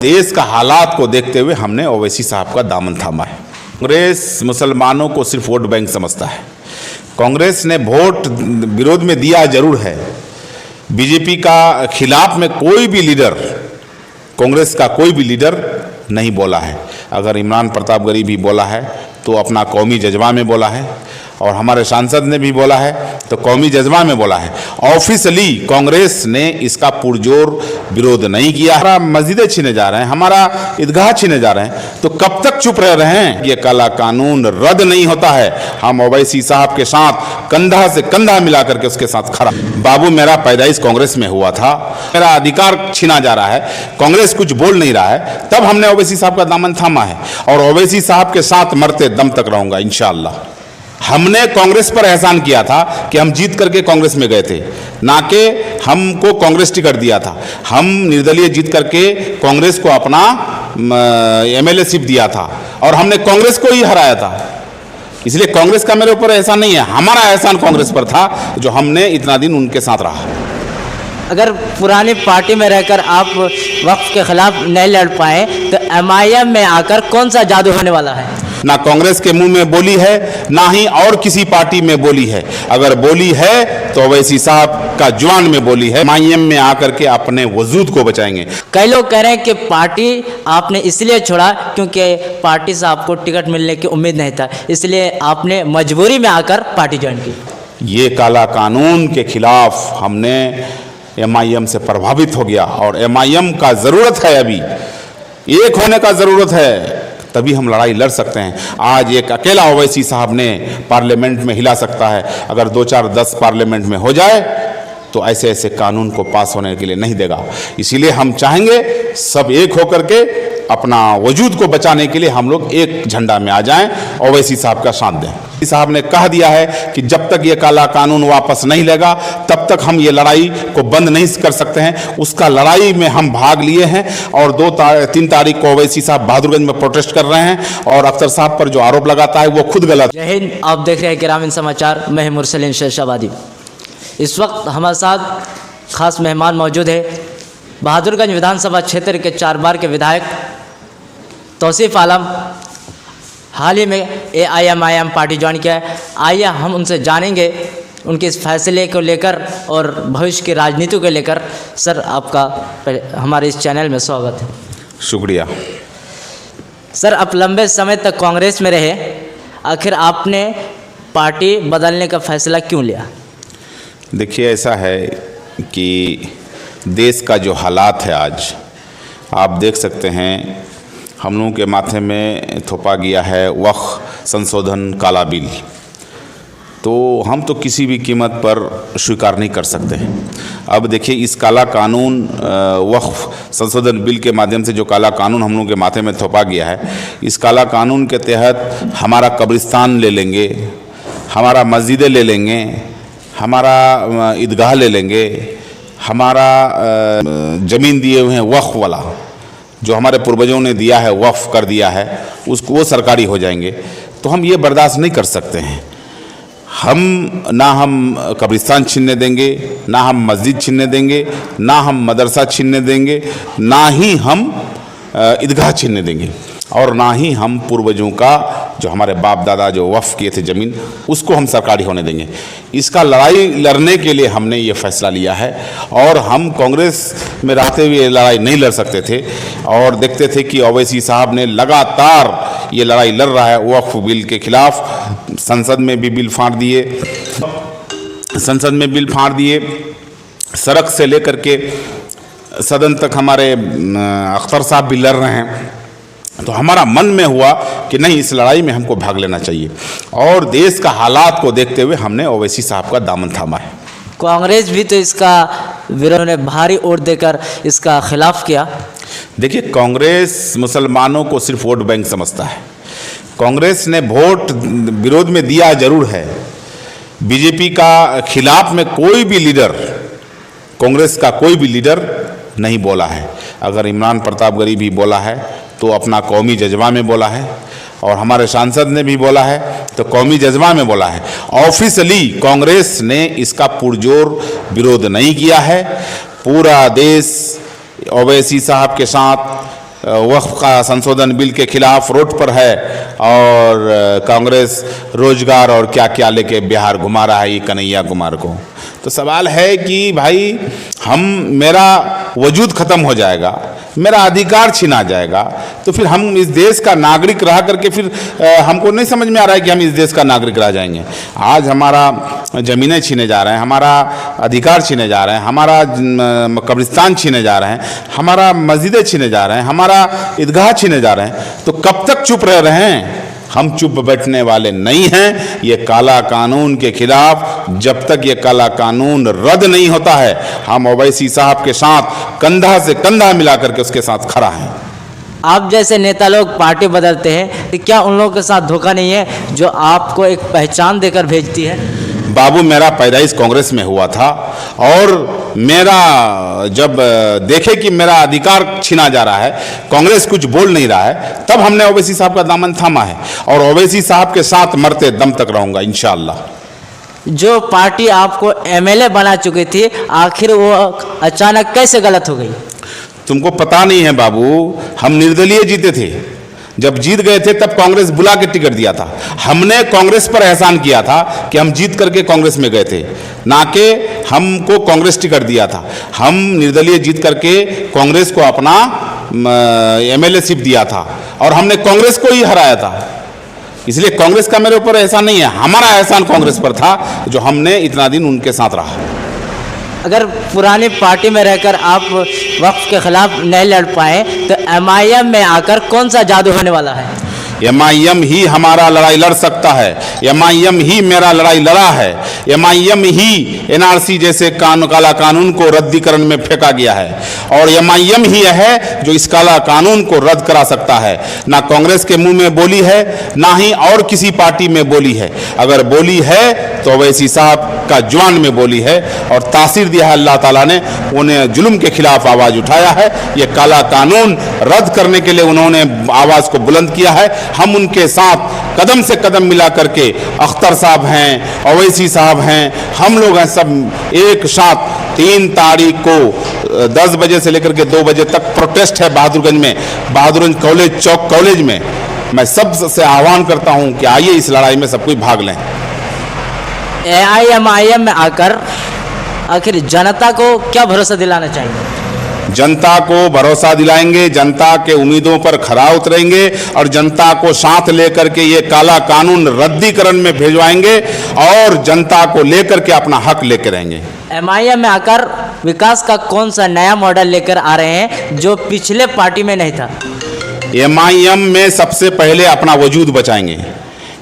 देश का हालात को देखते हुए हमने ओवैसी साहब का दामन थामा है। कांग्रेस मुसलमानों को सिर्फ वोट बैंक समझता है। कांग्रेस ने वोट विरोध में दिया जरूर है। बीजेपी का खिलाफ में कोई भी लीडर, कांग्रेस का कोई भी लीडर नहीं बोला है। अगर इमरान प्रतापगढ़ी भी बोला है तो अपना कौमी जज्बा में बोला है, और हमारे सांसद ने भी बोला है तो कौमी जज्बा में बोला है। ऑफिशियली कांग्रेस ने इसका पुरजोर विरोध नहीं किया। हमारा मस्जिदें छीने जा रहे हैं, हमारा ईदगाह छीने जा रहे हैं, तो कब तक चुप रह रहे हैं? ये काला कानून रद्द नहीं होता है। हम ओवैसी साहब के साथ कंधा से कंधा मिला करके उसके साथ खड़ा। बाबू, मेरा पैदाइश कांग्रेस में हुआ था, मेरा अधिकार छीना जा रहा है, कांग्रेस कुछ बोल नहीं रहा है, तब हमने ओवैसी साहब का दामन थामा है और ओवैसी साहब के साथ मरते दम तक रहूंगा इंशाअल्लाह। हमने कांग्रेस पर एहसान किया था कि हम जीत करके कांग्रेस में गए थे, ना कि हमको कांग्रेस टिकट दिया था। हम निर्दलीय जीत करके कांग्रेस को अपना एमएलए शिप दिया था और हमने कांग्रेस को ही हराया था। इसलिए कांग्रेस का मेरे ऊपर एहसान नहीं है, हमारा एहसान कांग्रेस पर था जो हमने इतना दिन उनके साथ रहा। अगर पुरानी पार्टी में रहकर आप वक्फ के खिलाफ नहीं लड़ पाए तो एमआईएम में आकर कौन सा जादू होने वाला है? ना कांग्रेस के मुंह में बोली है, ना ही और किसी पार्टी में बोली है। अगर बोली है तो ओवैसी साहब का जुबान में बोली है। एमआईएम में आकर के अपने वजूद को बचाएंगे। कई लोग कह रहे हैं कि पार्टी आपने इसलिए छोड़ा क्योंकि पार्टी से आपको टिकट मिलने की उम्मीद नहीं था, इसलिए आपने मजबूरी में आकर पार्टी ज्वाइन की। ये काला कानून के खिलाफ हमने एमआईएम से प्रभावित हो गया और एमआईएम का ज़रूरत है, अभी एक होने का ज़रूरत है, तभी हम लड़ाई लड़ सकते हैं। आज एक अकेला ओवैसी साहब ने पार्लियामेंट में हिला सकता है। अगर 2, 4, 10 पार्लियामेंट में हो जाए तो ऐसे ऐसे कानून को पास होने के लिए नहीं देगा। इसीलिए हम चाहेंगे सब एक होकर के अपना वजूद को बचाने के लिए हम लोग एक झंडा में आ जाएं, ओवैसी साहब का साथ दें। साहब ने कह दिया है कि जब तक ये काला कानून वापस नहीं लेगा तब तक हम ये लड़ाई को बंद नहीं कर सकते हैं। उसका लड़ाई में हम भाग लिए हैं और 3 तारीख को ओवैसी साहब बहादुरगंज में प्रोटेस्ट कर रहे हैं और अख्तर साहब पर जो आरोप लगाता है वो खुद गलत। जय हिंद, आप देख रहे हैं ग्रामीण समाचार। मैं हूं मुरसलीन शेरशाबादी। इस वक्त हमारे साथ खास मेहमान मौजूद है। बहादुरगंज विधानसभा क्षेत्र के 4 बार के विधायक तौसीफ आलम हाल ही में एआईएमआईएम पार्टी ज्वाइन किया है। आइए हम उनसे जानेंगे उनके इस फैसले को लेकर और भविष्य की राजनीति को लेकर। सर, आपका हमारे इस चैनल में स्वागत है। शुक्रिया। सर, आप लंबे समय तक कांग्रेस में रहे, आखिर आपने पार्टी बदलने का फैसला क्यों लिया? देखिए, ऐसा है कि देश का जो हालात है आज आप देख सकते हैं। हम लोगों के माथे में थोपा गया है वक्फ संशोधन काला बिल, तो हम तो किसी भी कीमत पर स्वीकार नहीं कर सकते हैं। अब देखिए, इस काला कानून वक्फ संशोधन बिल के माध्यम से जो काला कानून हम लोगों के माथे में थोपा गया है, इस काला कानून के तहत हमारा कब्रिस्तान ले लेंगे, हमारा मस्जिदें ले लेंगे, हमारा ईदगाह ले लेंगे, हमारा ज़मीन दिए हुए हैं वक्फ वाला जो हमारे पूर्वजों ने दिया है, वक्फ कर दिया है, उसको वो सरकारी हो जाएंगे। तो हम ये बर्दाश्त नहीं कर सकते हैं। हम कब्रिस्तान छीनने देंगे, ना हम मस्जिद छीनने देंगे, ना हम मदरसा छीनने देंगे, ना ही हम ईदगाह छीनने देंगे, और ना ही हम पूर्वजों का जो हमारे बाप दादा जो वक्फ किए थे ज़मीन, उसको हम सरकारी होने देंगे। इसका लड़ाई लड़ने के लिए हमने ये फैसला लिया है और हम कांग्रेस में रहते हुए लड़ाई नहीं लड़ सकते थे और देखते थे कि ओवैसी साहब ने लगातार ये लड़ाई लड़ रहा है वक्फ बिल के खिलाफ। संसद में भी बिल फाड़ दिए, सड़क से लेकर के सदन तक हमारे अख्तर साहब भी लड़ रहे हैं। तो हमारा मन में हुआ कि नहीं, इस लड़ाई में हमको भाग लेना चाहिए और देश का हालात को देखते हुए हमने ओवैसी साहब का दामन थामा है। कांग्रेस भी तो इसका विरोध ने भारी वोट देकर इसका खिलाफ किया। देखिए, कांग्रेस मुसलमानों को सिर्फ वोट बैंक समझता है। कांग्रेस ने वोट विरोध में दिया जरूर है। बीजेपी का खिलाफ में कोई भी लीडर, कांग्रेस का कोई भी लीडर नहीं बोला है। अगर इमरान प्रतापगढ़ी भी बोला है तो अपना कौमी जज्बा में बोला है, और हमारे सांसद ने भी बोला है तो कौमी जज्बा में बोला है। ऑफिशियली कांग्रेस ने इसका पुरजोर विरोध नहीं किया है। पूरा देश ओवैसी साहब के साथ वक्फ का संशोधन बिल के खिलाफ रोड पर है और कांग्रेस रोजगार और क्या क्या लेके बिहार घुमा रहा है ये कन्हैया कुमार को। तो सवाल है कि भाई मेरा वजूद ख़त्म हो जाएगा, मेरा अधिकार छीना जाएगा, तो फिर हम इस देश का नागरिक रह करके फिर हमको नहीं समझ में आ रहा है कि हम इस देश का नागरिक रह जाएंगे। आज हमारा ज़मीनें छीने जा रहे हैं, हमारा अधिकार छीने जा रहे हैं, हमारा कब्रिस्तान छीने जा रहे हैं, हमारा मस्जिदें छीने जा रहे हैं, हमारा ईदगाह छीने जा रहे हैं। तो कब तक चुप रह रहे हैं? हम चुप बैठने वाले नहीं हैं। ये काला कानून के खिलाफ जब तक ये काला कानून रद्द नहीं होता है, हम ओवैसी साहब के साथ कंधा से कंधा मिला करके उसके साथ खड़ा हैं। आप जैसे नेता लोग पार्टी बदलते हैं, तो क्या उन लोगों के साथ धोखा नहीं है जो आपको एक पहचान देकर भेजती है? बाबू, मेरा पैदाइश कांग्रेस में हुआ था और मेरा जब देखे कि मेरा अधिकार छीना जा रहा है, कांग्रेस कुछ बोल नहीं रहा है, तब हमने ओवैसी साहब का दामन थामा है और ओवैसी साहब के साथ मरते दम तक रहूंगा इंशाअल्लाह। जो पार्टी आपको एमएलए बना चुकी थी, आखिर वो अचानक कैसे गलत हो गई? तुमको पता नहीं है बाबू, हम निर्दलीय जीते थे। जब जीत गए थे तब कांग्रेस बुला के टिकट दिया था। हमने कांग्रेस पर एहसान किया था कि हम जीत करके कांग्रेस में गए थे, ना कि हमको कांग्रेस टिकट दिया था। हम निर्दलीय जीत करके कांग्रेस को अपना एमएलएशिप दिया था और हमने कांग्रेस को ही हराया था। इसलिए कांग्रेस का मेरे ऊपर एहसान नहीं है, हमारा एहसान कांग्रेस पर था जो हमने इतना दिन उनके साथ रहा। अगर पुरानी पार्टी में रहकर आप वक्फ के खिलाफ नहीं लड़ पाए, तो एमआईएम में आकर कौन सा जादू होने वाला है? एमआईएम ही हमारा लड़ाई लड़ सकता है, एमआईएम ही मेरा लड़ाई लड़ा है, एमआईएम ही एनआरसी जैसे काला कानून को रद्दीकरण में फेंका गया है और एमआईएम ही है जो इस काला कानून को रद्द करा सकता है। ना कांग्रेस के मुंह में बोली है, ना ही और किसी पार्टी में बोली है। अगर बोली है तो ओवैसी साहब का जुबान में बोली है और तासीर दिया है अल्लाह ताला ने, उन्हें जुल्म के खिलाफ आवाज़ उठाया है। ये काला कानून रद्द करने के लिए उन्होंने आवाज़ को बुलंद किया है। हम उनके साथ कदम से कदम मिला करके, अख्तर साहब हैं, ओवैसी साहब हैं, हम लोग हैं, सब एक साथ 3 तारीख को 10 बजे से लेकर के 2 बजे तक प्रोटेस्ट है बहादुरगंज में, बहादुरगंज कॉलेज चौक कॉलेज में। मैं सबसे आह्वान करता हूं कि आइए इस लड़ाई में सब कोई भाग लें। एआईएमआईएम में आकर आखिर जनता को क्या भरोसा दिलाना चाहिए? जनता को भरोसा दिलाएंगे, जनता के उम्मीदों पर खरा उतरेंगे और जनता को साथ लेकर के ये काला कानून रद्दीकरण में भेजवाएंगे और जनता को लेकर के अपना हक लेकर रहेंगे। एमआईएम में आकर विकास का कौन सा नया मॉडल लेकर आ रहे हैं जो पिछले पार्टी में नहीं था? एमआईएम में सबसे पहले अपना वजूद बचाएंगे।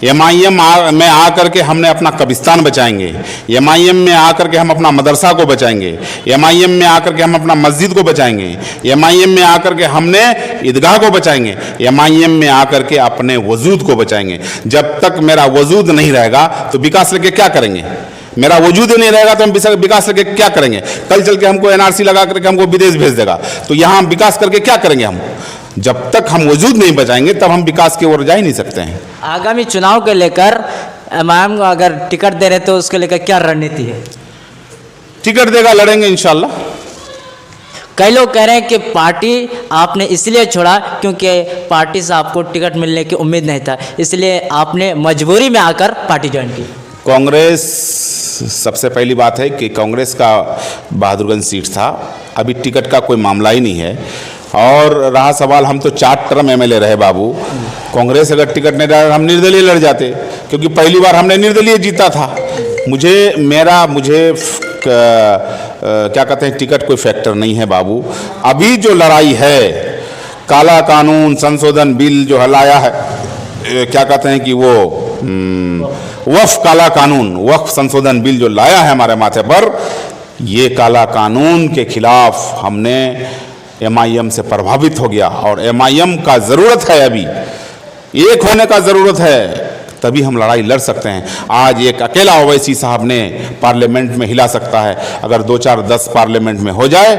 एमआईएम में आकर के हमने अपना कब्रिस्तान बचाएंगे, एमआईएम में आकर के हम अपना मदरसा को बचाएंगे, एमआईएम में आकर के हम अपना मस्जिद को बचाएंगे, एमआईएम में आकर के हमने ईदगाह को बचाएंगे, एमआईएम में आकर के अपने वजूद को बचाएंगे। जब तक मेरा वजूद नहीं रहेगा तो विकास लेके क्या करेंगे? मेरा वजूद ही नहीं रहेगा तो हम विकास करके क्या करेंगे? कल चल के हमको एनआरसी लगा करके हमको विदेश भेज देगा, तो यहाँ हम विकास करके क्या करेंगे? हम जब तक हम वजूद नहीं बचाएंगे तब हम विकास की ओर जा ही नहीं सकते हैं। आगामी चुनाव के लेकर एमआईएम को अगर टिकट दे रहे तो उसके लेकर क्या रणनीति है? टिकट देगा, लड़ेंगे इंशाल्लाह। कई लोग कह रहे हैं कि पार्टी आपने इसलिए छोड़ा क्योंकि पार्टी से आपको टिकट मिलने की उम्मीद नहीं था, इसलिए आपने मजबूरी में आकर पार्टी ज्वाइन की। कांग्रेस, सबसे पहली बात है कि कांग्रेस का बहादुरगंज सीट था, अभी टिकट का कोई मामला ही नहीं है। और रहा सवाल, हम तो 4 टर्म एमएलए रहे बाबू। कांग्रेस अगर टिकट नहीं रहा हम निर्दलीय लड़ जाते, क्योंकि पहली बार हमने निर्दलीय जीता था। मुझे क्या कहते हैं, टिकट कोई फैक्टर नहीं है बाबू। अभी जो लड़ाई है, काला कानून संशोधन बिल जो लाया है, क्या कहते हैं कि वो वक्फ काला कानून, वक्फ संशोधन बिल जो लाया है हमारे माथे पर, ये काला कानून के खिलाफ हमने एमआईएम से प्रभावित हो गया और एमआईएम का ज़रूरत है, अभी एक होने का ज़रूरत है, तभी हम लड़ाई लड़ सकते हैं। आज एक अकेला ओवैसी साहब ने पार्लियामेंट में हिला सकता है, अगर 2, 4, 10 पार्लियामेंट में हो जाए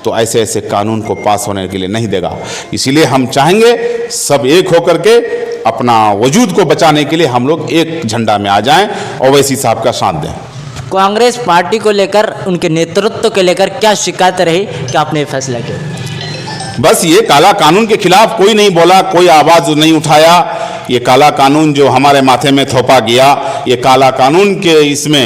तो ऐसे ऐसे कानून को पास होने के लिए नहीं देगा। इसीलिए हम चाहेंगे सब एक होकर के अपना वजूद को बचाने के लिए हम लोग एक झंडा में आ जाएं, ओवैसी साहब का साथ दें। कांग्रेस पार्टी को लेकर, उनके नेतृत्व को लेकर क्या शिकायत रही कि आपने फैसला किया? बस ये काला कानून के खिलाफ कोई नहीं बोला, कोई आवाज नहीं उठाया। ये काला कानून जो हमारे माथे में थोपा गया, ये काला कानून के इसमें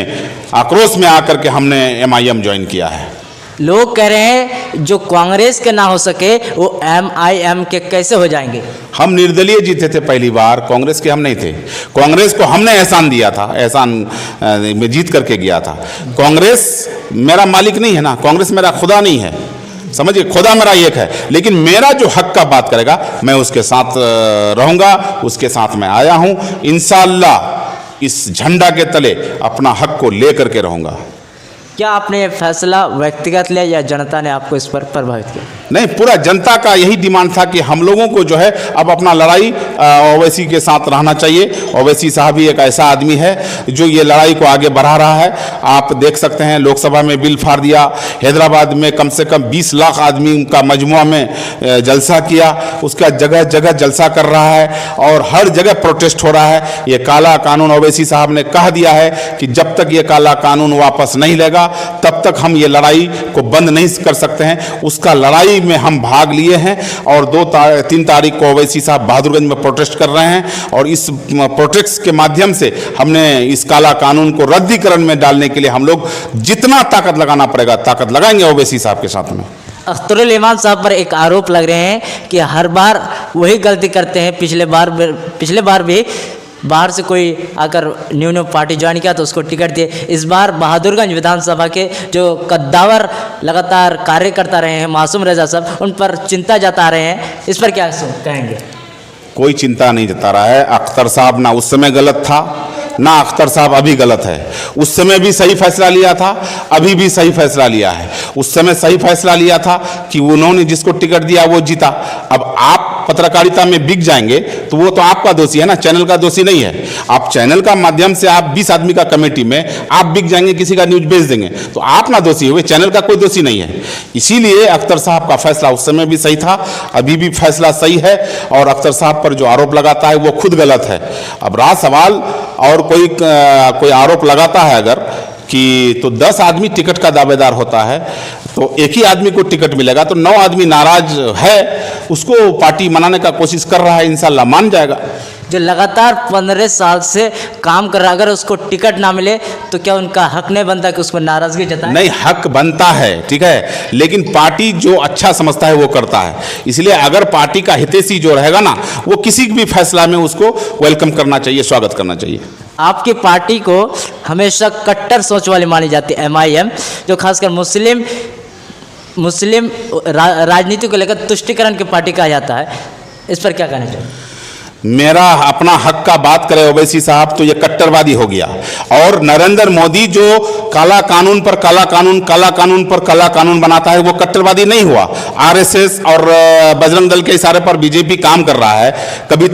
आक्रोश में आकर के हमने MIM ज्वाइन किया है। लोग कह रहे हैं जो कांग्रेस के ना हो सके वो MIM के कैसे हो जाएंगे। हम निर्दलीय जीते थे पहली बार, कांग्रेस के हम नहीं थे। कांग्रेस को हमने एहसान दिया था, एहसान में जीत करके गया था। कांग्रेस मेरा मालिक नहीं है ना, कांग्रेस मेरा खुदा नहीं है, समझिए, खुदा मेरा एक है। लेकिन मेरा जो हक का बात करेगा मैं उसके साथ रहूंगा, उसके साथ मैं आया हूं। इंशाअल्लाह इस झंडा के तले अपना हक को लेकर के रहूंगा। क्या आपने ये फैसला व्यक्तिगत लिया या जनता ने आपको इस पर प्रभावित किया? नहीं, पूरा जनता का यही डिमांड था कि हम लोगों को जो है अब अपना लड़ाई ओवैसी के साथ रहना चाहिए। ओवैसी साहब ही एक ऐसा आदमी है जो ये लड़ाई को आगे बढ़ा रहा है। आप देख सकते हैं लोकसभा में बिल फाड़ दिया, हैदराबाद में कम से कम 20 लाख आदमी का मजमुआ में जलसा किया, उसका जगह जगह जलसा कर रहा है और हर जगह प्रोटेस्ट हो रहा है। ये काला कानून ओवैसी साहब ने कह दिया है कि जब तक ये काला कानून वापस नहीं लेगा तब तक हम ये लड़ाई को बंद नहीं कर सकते हैं। उसका लड़ाई में हम भाग लिए हैं और 3 तारीख को ओवैसी साहब बहादुरगंज में प्रोटेस्ट कर रहे हैं और इस प्रोटेस्ट के माध्यम से हमने इस काला कानून को रद्दीकरण में डालने के लिए हम लोग जितना ताकत लगाना पड़ेगा ताकत लगाएंगे ओवैसी साहब के साथ में। अख्तरुल ईमान साहब पर एक आरोप लग रहे हैं कि हर बार वही गलती करते हैं। पिछले बार भी बाहर से कोई आकर न्यू पार्टी ज्वाइन किया तो उसको टिकट दिए। इस बार बहादुरगंज विधानसभा के जो कद्दावर लगातार कार्य करता रहे हैं मासूम रजा साहब, उन पर चिंता जता रहे हैं, इस पर क्या कहेंगे? कोई चिंता नहीं जता रहा है। अख्तर साहब ना उस समय गलत था ना अख्तर साहब अभी गलत है। उस समय भी सही फैसला लिया था, अभी भी सही फैसला लिया है। उस समय सही फैसला लिया था कि उन्होंने जिसको टिकट दिया वो जीता। अब आप पत्रकारिता में बिक जाएंगे तो वो तो आपका दोषी है ना, चैनल का दोषी नहीं है। आप चैनल का माध्यम से आप 20 आदमी का कमेटी में आप बिक जाएंगे, किसी का न्यूज बेच देंगे तो आप ना दोषी हुए, चैनल का कोई दोषी नहीं है। इसीलिए अख्तर साहब का फैसला उस समय भी सही था, अभी भी फैसला सही है और अख्तर साहब पर जो आरोप लगाता है वो खुद गलत है। अब रहा सवाल और कोई आरोप लगाता है अगर कि तो 10 आदमी टिकट का दावेदार होता है तो एक ही आदमी को टिकट मिलेगा, तो 9 आदमी नाराज है, उसको पार्टी मनाने का कोशिश कर रहा है, इंशाल्लाह मान जाएगा। जो लगातार 15 साल से काम कर रहा, अगर उसको टिकट ना मिले तो क्या उनका हक नहीं बनता कि उसको नाराजगी जताए? नहीं, हक बनता है, ठीक है, लेकिन पार्टी जो अच्छा समझता है वो करता है। इसलिए अगर पार्टी का हितैषी जो रहेगा ना वो किसी भी फैसला में उसको वेलकम करना चाहिए, स्वागत करना चाहिए। आपकी पार्टी को हमेशा कट्टर सोच वाली मानी जाती है MIM, जो खासकर मुस्लिम राजनीति को लेकर तुष्टिकरण की पार्टी कहा जाता है, इस पर क्या कहना चाहिए? मेरा अपना हक का बात करे ओवैसी साहब तो ये कट्टरवादी हो गया। और नरेंद्र मोदी जो काला कानून पर काला कानून, काला कानून पर काला कानून बनाता है वो कट्टरवादी नहीं हुआ। RSS और बजरंग दल के इशारे पर बीजेपी काम कर रहा है, कभी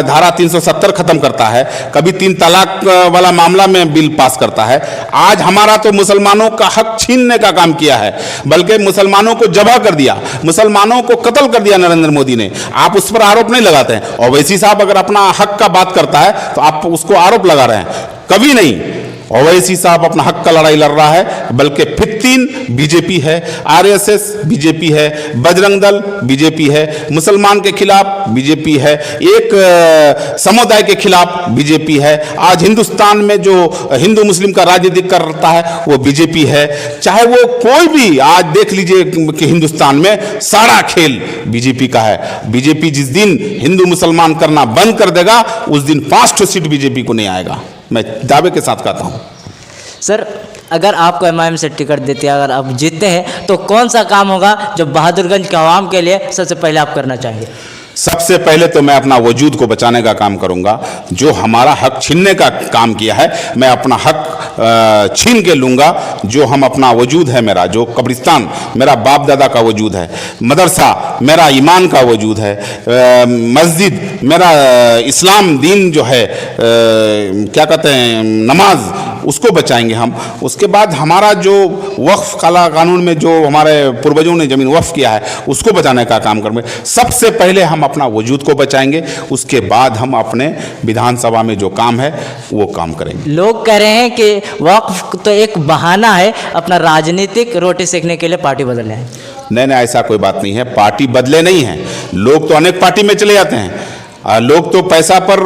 धारा 370 खत्म करता है, कभी 3 तलाक वाला मामला में बिल पास करता है। आज हमारा तो मुसलमानों का हक छीनने का काम किया है, बल्कि मुसलमानों को जबह कर दिया, मुसलमानों को कत्ल कर दिया नरेंद्र मोदी ने। आप उस पर आरोप नहीं लगाते हैं। ओवैसी साहब अगर अपना हक का बात करता है तो आप उसको आरोप लगा रहे हैं, कभी नहीं। ओवैसी साहब अपना हक का लड़ाई लड़ रहा है, बल्कि फित्तीन बीजेपी है, RSS बीजेपी है, बजरंग दल बीजेपी है, मुसलमान के खिलाफ बीजेपी है, एक समुदाय के खिलाफ बीजेपी है। आज हिंदुस्तान में जो हिंदू मुस्लिम का राजनीति करता है वो बीजेपी है। चाहे वो कोई भी, आज देख लीजिए कि हिंदुस्तान में सारा खेल बीजेपी का है। बीजेपी जिस दिन हिंदू मुसलमान करना बंद कर देगा उस दिन 5 सीट बीजेपी को नहीं आएगा, मैं दावे के साथ कहता हूं। सर, अगर आपको MIM से टिकट देते हैं, अगर आप जीतते हैं तो कौन सा काम होगा जो बहादुरगंज के आवाम के लिए सबसे पहले आप करना चाहेंगे? सबसे पहले तो मैं अपना वजूद को बचाने का काम करूंगा। जो हमारा हक छीनने का काम किया है मैं अपना हक छीन के लूंगा। जो हम अपना वजूद है मेरा, जो कब्रिस्तान मेरा बाप दादा का वजूद है, मदरसा मेरा ईमान का वजूद है, मस्जिद मेरा इस्लाम दीन जो है, क्या कहते हैं, नमाज, उसको बचाएंगे हम। उसके बाद हमारा जो वक्फ काला कानून में जो हमारे पूर्वजों ने ज़मीन वक्फ किया है उसको बचाने का काम करेंगे। सबसे पहले हम अपना वजूद को बचाएंगे, उसके बाद हम अपने विधानसभा में जो काम है वो काम करेंगे। लोग कह रहे हैं कि वक्फ तो एक बहाना है अपना राजनीतिक रोटी सेकने के लिए पार्टी बदलने है। नहीं नहीं, ऐसा कोई बात नहीं है। पार्टी बदले नहीं हैं, लोग तो अनेक पार्टी में चले जाते हैं। लोग तो पैसा पर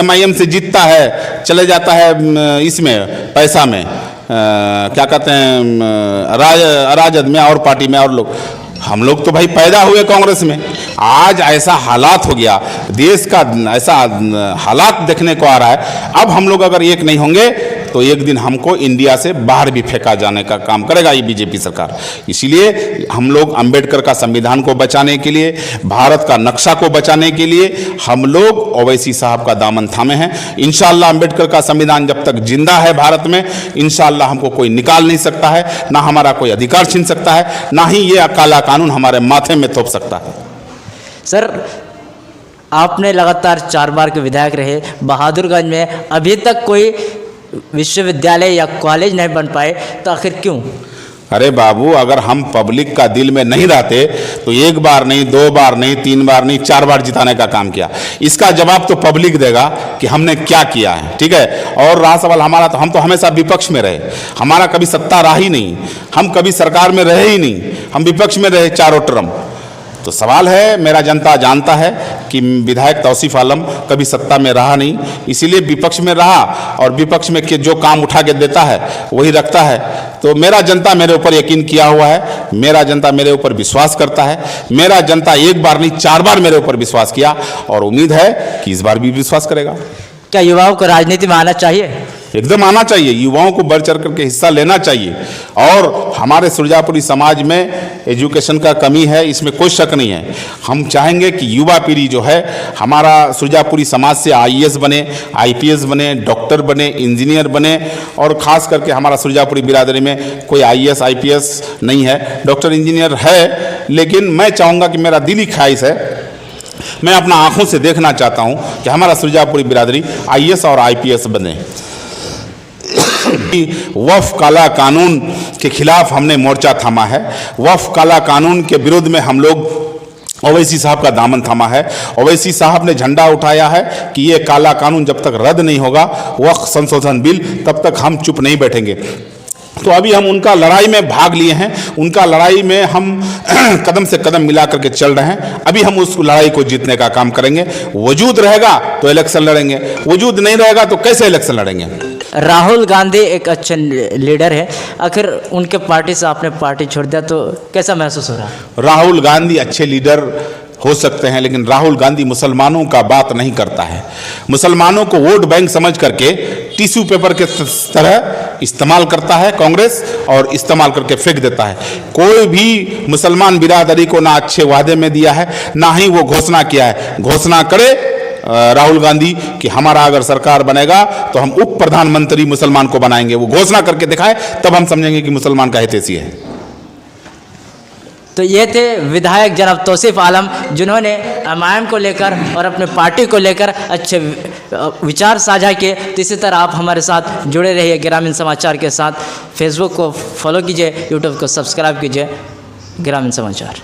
MIM से जीतता है, चले जाता है इसमें पैसा में, क्या कहते हैं राजद में और पार्टी में और लोग। हम लोग तो भाई पैदा हुए कांग्रेस में। आज ऐसा हालात हो गया, देश का ऐसा हालात देखने को आ रहा है। अब हम लोग अगर एक नहीं होंगे तो एक दिन हमको इंडिया से बाहर भी फेंका जाने का काम करेगा ये बीजेपी सरकार। इसीलिए हम लोग अंबेडकर का संविधान को बचाने के लिए, भारत का नक्शा को बचाने के लिए हम लोग ओवैसी साहब का दामन थामे हैं। इंशाअल्लाह अंबेडकर का संविधान जब तक जिंदा है भारत में, इंशाअल्लाह हमको कोई निकाल नहीं सकता है, ना हमारा कोई अधिकार छीन सकता है, ना ही ये काला कानून हमारे माथे में थोप सकता है। सर, आपने लगातार 4 बार के विधायक रहे। बहादुरगंज में अभी तक कोई विश्वविद्यालय या कॉलेज नहीं बन पाए, तो आखिर क्यों? अरे बाबू, अगर हम पब्लिक का दिल में नहीं रहते तो 1 बार नहीं, 2 बार नहीं, 3 बार नहीं, 4 बार जिताने का काम किया। इसका जवाब तो पब्लिक देगा कि हमने क्या किया है, ठीक है। और रहा सवाल हमारा, तो हम तो हमेशा विपक्ष में रहे, हमारा कभी सत्ता रहा ही नहीं, हम कभी सरकार में रहे ही नहीं, हम विपक्ष में रहे चारों टर्म। तो सवाल है, मेरा जनता जानता है कि विधायक तौसीफ आलम कभी सत्ता में रहा नहीं, इसीलिए विपक्ष में रहा, और विपक्ष में जो काम उठा के देता है वही रखता है। तो मेरा जनता मेरे ऊपर यकीन किया हुआ है, मेरा जनता मेरे ऊपर विश्वास करता है। मेरा जनता 1 बार नहीं 4 बार मेरे ऊपर विश्वास किया, और उम्मीद है कि इस बार भी विश्वास करेगा। क्या युवाओं को राजनीति में आना चाहिए? एकदम आना चाहिए, युवाओं को बढ़ चढ़ करके हिस्सा लेना चाहिए। और हमारे सुरजापुरी समाज में एजुकेशन का कमी है, इसमें कोई शक नहीं है। हम चाहेंगे कि युवा पीढ़ी जो है हमारा सुरजापुरी समाज से IAS बने, IPS बने, डॉक्टर बने, इंजीनियर बने। और ख़ास करके हमारा सुरजापुरी बिरादरी में कोई IAS IPS नहीं है, डॉक्टर इंजीनियर है, लेकिन मैं चाहूँगा कि मेरा दिली ख्वाहिश है, मैं अपना आँखों से देखना चाहता हूँ कि हमारा सुरजापुरी बिरादरी IAS और IPS बने। वक्फ काला कानून के खिलाफ हमने मोर्चा थामा है, वक्फ काला कानून के विरोध में हम लोग ओवैसी साहब का दामन थामा है। ओवैसी साहब ने झंडा उठाया है कि ये काला कानून जब तक रद्द नहीं होगा, वक्फ संशोधन बिल, तब तक हम चुप नहीं बैठेंगे। तो अभी हम उनका लड़ाई में भाग लिए हैं, उनका लड़ाई में हम कदम से कदम मिला करके चल रहे हैं। अभी हम उस लड़ाई को जीतने का काम करेंगे। वजूद रहेगा तो इलेक्शन लड़ेंगे, वजूद नहीं रहेगा तो कैसे इलेक्शन लड़ेंगे। राहुल गांधी एक अच्छे लीडर है, आखिर उनके पार्टी से आपने पार्टी छोड़ दिया, तो कैसा महसूस हो रहा है? राहुल गांधी अच्छे लीडर हो सकते हैं, लेकिन राहुल गांधी मुसलमानों का बात नहीं करता है। मुसलमानों को वोट बैंक समझ करके टिश्यू पेपर के तरह इस्तेमाल करता है कांग्रेस, और इस्तेमाल करके फेंक देता है। कोई भी मुसलमान बिरादरी को ना अच्छे वादे में दिया है, ना ही वो घोषणा किया है। घोषणा करे राहुल गांधी कि हमारा अगर सरकार बनेगा तो हम उप प्रधानमंत्री मुसलमान को बनाएंगे, वो घोषणा करके दिखाए, तब हम समझेंगे कि मुसलमान का हितैषी है। तो ये थे विधायक जनाब तौसीफ आलम, जिन्होंने MIM को लेकर और अपने पार्टी को लेकर अच्छे विचार साझा किए। तो इसी तरह आप हमारे साथ जुड़े रहिए ग्रामीण समाचार के साथ। फेसबुक को फॉलो कीजिए, यूट्यूब को सब्सक्राइब कीजिए। ग्रामीण समाचार।